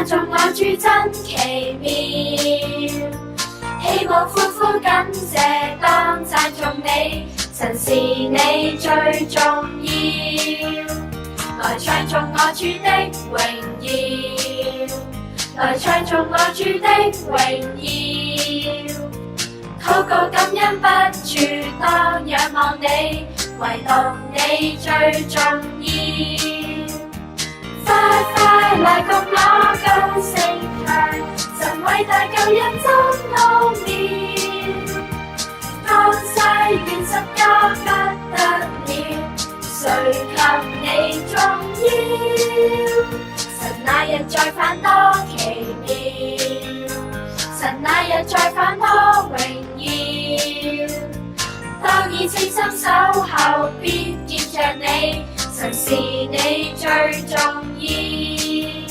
讚頌我主真奇妙，起舞歡呼感謝當讚頌你，神是你最重要。來唱頌我主的榮耀，來唱頌我主的榮耀。禱告感恩不住，當仰望你，唯獨你最重要。快快來共我高聲唱，神偉大救恩真奧妙，降世原十架不得了，誰及你重要？神那日再返多奇妙，神那日再返多榮耀。當以清心守候，必見着你，神是你最重要。